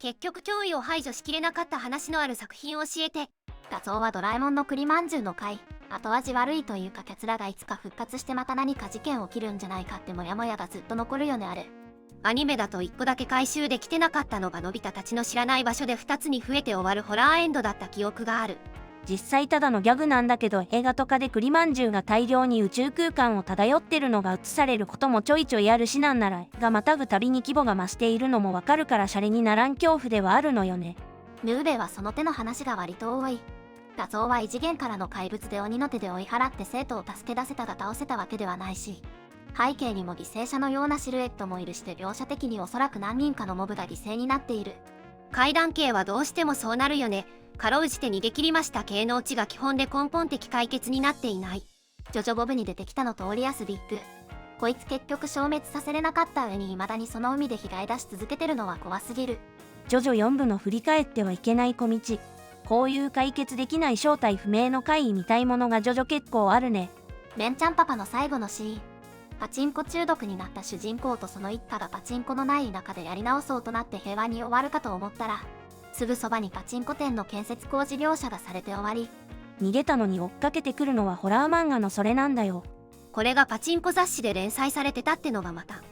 結局脅威を排除しきれなかった話のある作品を教えて。画像はドラえもんの栗まんじゅうの回。後味悪いというか、キャツらがいつか復活してまた何か事件起きるんじゃないかってモヤモヤがずっと残るよね。あれアニメだと1個だけ回収できてなかったのがのび太たちの知らない場所で2つに増えて終わるホラーエンドだった記憶がある。実際ただのギャグなんだけど、映画とかで栗まんじゅうが大量に宇宙空間を漂ってるのが映されることもちょいちょいあるし、なんならがまたぐたびに規模が増しているのもわかるから、シャレにならん恐怖ではあるのよね。ヌーベはその手の話が割と多い。画像は異次元からの怪物で鬼の手で追い払って生徒を助け出せたが倒せたわけではないし、背景にも犠牲者のようなシルエットもいるして、描写的におそらく何人かのモブが犠牲になっている。怪談系はどうしてもそうなるよね。かろうじて逃げ切りました系のオチが基本で根本的解決になっていない。ジョジョボブに出てきたのとオリアスビッグ。こいつ結局消滅させれなかった上に未だにその海で被害出し続けてるのは怖すぎる。ジョジョ4部の振り返ってはいけない小道。こういう解決できない正体不明の怪異みたいものがジョジョ結構あるね。ベンちゃんパパの最後のシーン。パチンコ中毒になった主人公とその一家がパチンコのない中でやり直そうとなって平和に終わるかと思ったら、すぐそばにパチンコ店の建設工事描写がされて終わり。逃げたのに追っかけてくるのはホラー漫画のそれなんだよ。これがパチンコ雑誌で連載されてたってのがまた。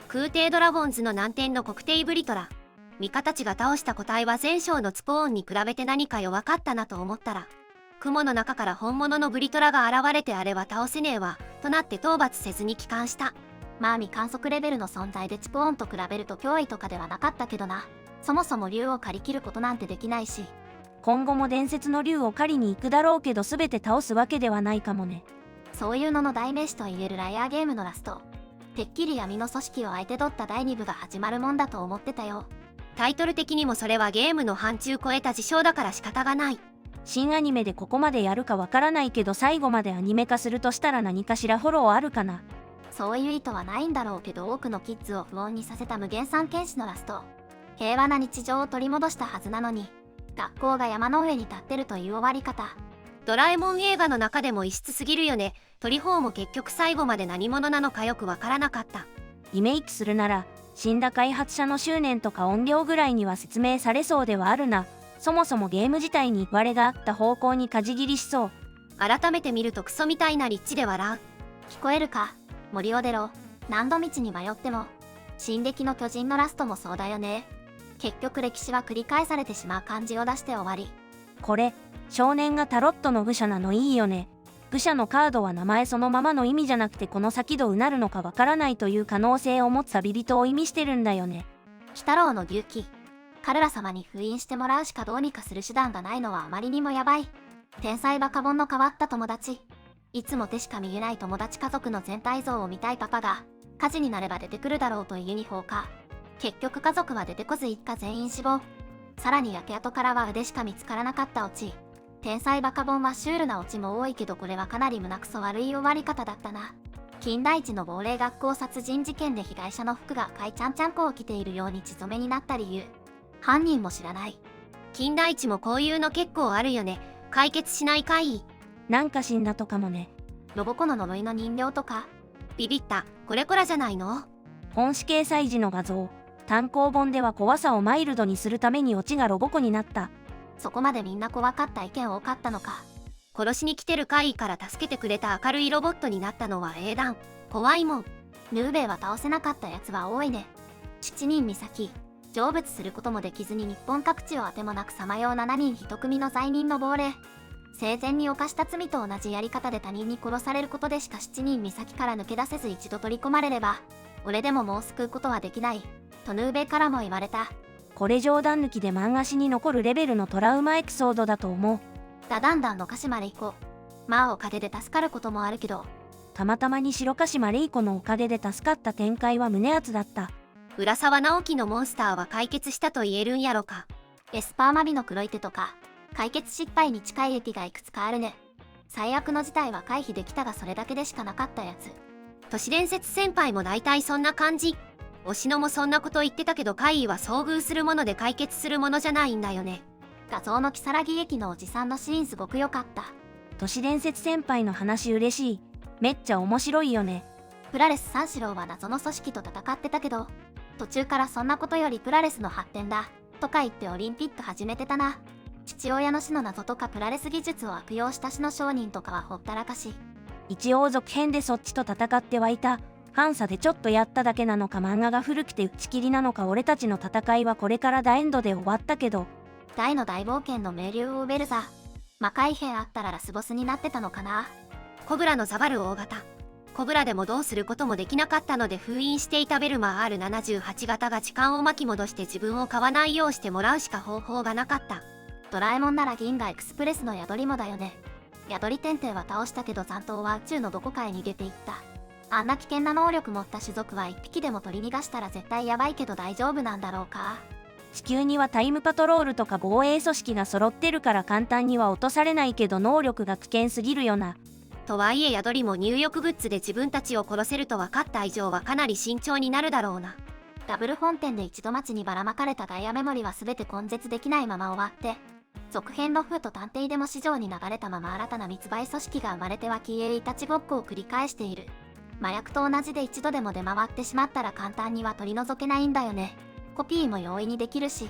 空挺ドラゴンズの難点のコクテイブリトラ。味方たちが倒した個体は前章のツポーンに比べて何か弱かったなと思ったら、雲の中から本物のブリトラが現れて、あれは倒せねえわとなって討伐せずに帰還した。まあ未観測レベルの存在でチポーンと比べると脅威とかではなかったけどな。そもそも竜を借り切ることなんてできないし、今後も伝説の竜を狩りに行くだろうけど、全て倒すわけではないかもね。そういうのの代名詞と言えるライアーゲームのラスト。てっきり闇の組織を相手取った第2部が始まるもんだと思ってたよ。タイトル的にもそれはゲームの範疇超えた事象だから仕方がない。新アニメでここまでやるかわからないけど、最後までアニメ化するとしたら何かしらフォローあるかな。そういう意図はないんだろうけど、多くのキッズを不穏にさせた無限三剣士のラスト。平和な日常を取り戻したはずなのに、学校が山の上に立ってるという終わり方。ドラえもん映画の中でも異質すぎるよね。トリフォーも結局最後まで何者なのかよくわからなかった。リメイクするなら死んだ開発者の執念とか音量ぐらいには説明されそうではあるな。そもそもゲーム自体に我があった方向に舵切りしそう。改めて見るとクソみたいな立地で笑う。聞こえるか、森尾出ろ。何度道に迷っても。進撃の巨人のラストもそうだよね。結局歴史は繰り返されてしまう感じを出して終わり。これ少年がタロットの愚者なのいいよね。愚者のカードは名前そのままの意味じゃなくて、この先どうなるのかわからないという可能性を持つ旅人を意味してるんだよね。鬼太郎の牛鬼。カルラ様に封印してもらうしかどうにかする手段がないのはあまりにもやばい。天才バカボンの変わった友達。いつも手しか見えない友達家族の全体像を見たいパパが、火事になれば出てくるだろうというユニフォーか。結局家族は出てこず一家全員死亡。さらに焼け跡からは腕しか見つからなかったオチ。天才バカボンはシュールなオチも多いけど、これはかなり胸くそ悪い終わり方だったな。金田一の亡霊学校殺人事件で被害者の服が赤いちゃんちゃんこを着ているように血染めになった理由。犯人も知らない。金田一もこういうの結構あるよね。解決しない怪異。なんか死んだとかもね。ロボコの呪いの人形とか。ビビった。これこらじゃないの？本誌掲載時の画像。単行本では怖さをマイルドにするためにオチがロボコになった。そこまでみんな怖かった意見多かったのか。殺しに来てる怪異から助けてくれた明るいロボットになったのは英断。怖いもん。ヌーベイは倒せなかったやつは多いね。7人岬。成仏することもできずに日本各地をあてもなくさまよう7人1組の罪人の亡霊。生前に犯した罪と同じやり方で他人に殺されることでしか7人岬から抜け出せず一度取り込まれれば、俺でももう救うことはできない。とヌーベイからも言われた。これ冗談抜きで漫画史に残るレベルのトラウマエピソードだと思う。ダダンダンの鹿島レイコ。まあおかげで助かることもあるけど。たまたまに白鹿島レイコのおかげで助かった展開は胸熱だった。浦沢直樹のモンスターは解決したと言えるんやろか。エスパーマビの黒い手とか、解決失敗に近い駅がいくつかあるね。最悪の事態は回避できたがそれだけでしかなかったやつ。都市伝説先輩も大体そんな感じ。推しのもそんなこと言ってたけど怪異は遭遇するもので解決するものじゃないんだよね。画像の如月駅のおじさんのシーンすごく良かった。都市伝説先輩の話嬉しい。めっちゃ面白いよね。プラレス三四郎は謎の組織と戦ってたけど、途中からそんなことよりプラレスの発展だ。とか言ってオリンピック始めてたな。父親の死の謎とかプラレス技術を悪用した死の商人とかはほったらかし。一応続編でそっちと戦ってはいた。ファンサでちょっとやっただけなのか漫画が古くて打ち切りなのか俺たちの戦いはこれからダエンドで終わったけど。大の大冒険の名流をウベルザ。魔界兵あったらラスボスになってたのかな。コブラのザバル大型。コブラでもどうすることもできなかったので封印していたベルマー R78 型が時間を巻き戻して自分を買わないようしてもらうしか方法がなかった。ドラえもんなら銀河エクスプレスの宿りもだよね。宿り天帝は倒したけど残党は宇宙のどこかへ逃げていった。あんな危険な能力持った種族は一匹でも取り逃がしたら絶対やばいけど大丈夫なんだろうか。地球にはタイムパトロールとか防衛組織が揃ってるから簡単には落とされないけど能力が危険すぎるよな。とはいえ宿りも入浴グッズで自分たちを殺せると分かった以上はかなり慎重になるだろうな。ダブル本店で一度町にばらまかれたダイヤメモリは全て根絶できないまま終わって、続編の風と探偵でも市場に流れたまま新たな密売組織が生まれては消えいたちごっこを繰り返している。麻薬と同じで一度でも出回ってしまったら簡単には取り除けないんだよね。コピーも容易にできるし。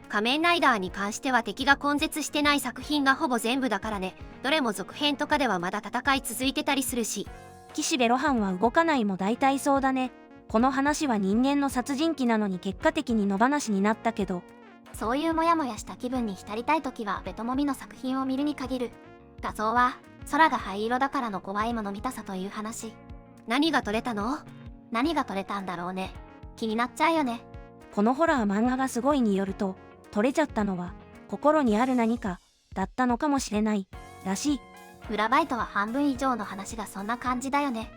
仮面ライダーに関しては敵が根絶してない作品がほぼ全部だからね。どれも続編とかではまだ戦い続いてたりするし。岸辺露伴は動かないも大体そうだね。この話は人間の殺人鬼なのに結果的に野放しになったけど。そういうモヤモヤした気分に浸りたい時はベトモミの作品を見るに限る。画像は空が灰色だからの怖いもの見たさという話。何が撮れたの？何が撮れたんだろうね。気になっちゃうよね。このホラー漫画がすごいによると、撮れちゃったのは心にある何かだったのかもしれないらしい。裏バイトは半分以上の話がそんな感じだよね。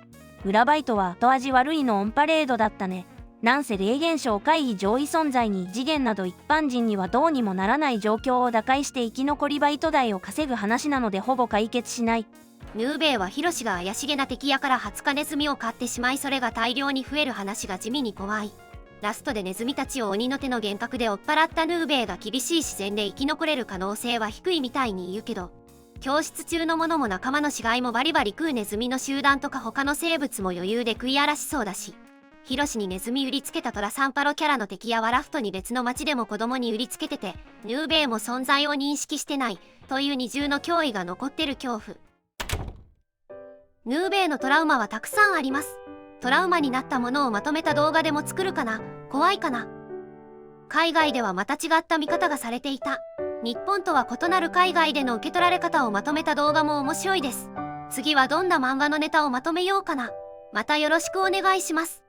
裏バイトは後味悪いのオンパレードだったね。なんせ霊現象怪異上位存在に異次元など一般人にはどうにもならない状況を打開して生き残りバイト代を稼ぐ話なのでほぼ解決しない。ヌーベイはヒロシが怪しげな敵やから20日ネズミを飼ってしまいそれが大量に増える話が地味に怖い。ラストでネズミたちを鬼の手の幻覚で追っ払ったヌーベイが厳しい自然で生き残れる可能性は低いみたいに言うけど、教室中のものも仲間の死骸もバリバリ食うネズミの集団とか他の生物も余裕で食い荒らしそうだし、ヒロシにネズミ売りつけたトラサンパロキャラの敵やワラフトに別の町でも子供に売りつけてて、ヌーベイも存在を認識してないという二重の脅威が残ってる恐怖。ヌーベイのトラウマはたくさんあります。トラウマになったものをまとめた動画でも作るかな。怖いかな。海外ではまた違った見方がされていた。日本とは異なる海外での受け取られ方をまとめた動画も面白いです。次はどんな漫画のネタをまとめようかな。またよろしくお願いします。